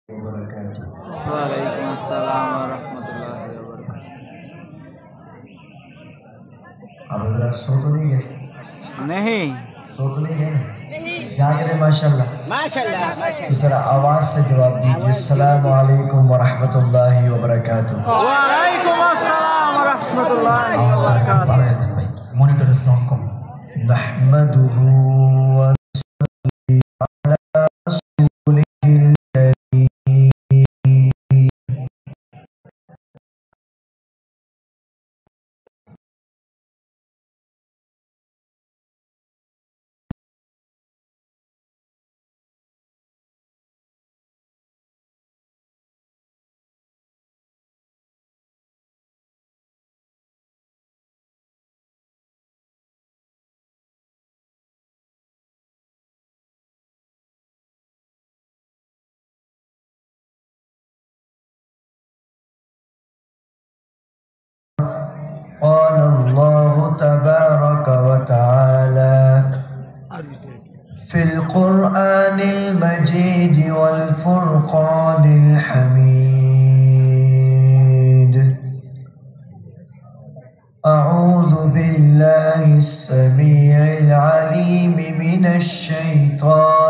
वालेकुम अस्सलाम वरहमतुल्लाहि वबरकातुह। अब जरा सो तो नहीं गए? नहीं सो तो नहीं गए? जाग रहे माशाल्लाह माशाल्लाह। तो जरा आवाज से जवाब दीजिए, अस्सलाम वालेकुम वरहमतुल्लाहि वबरकातुह। वालेकुम अस्सलाम वरहमतुल्लाहि वबरकातुह। मॉनिटर साउंड कम। नहमदुहु व नसल्ली अला रसूलिहिल करीम। قال الله تبارك وتعالى في القرآن المجيد والفرقان الحميد: أعوذ بالله السميع العليم من الشيطان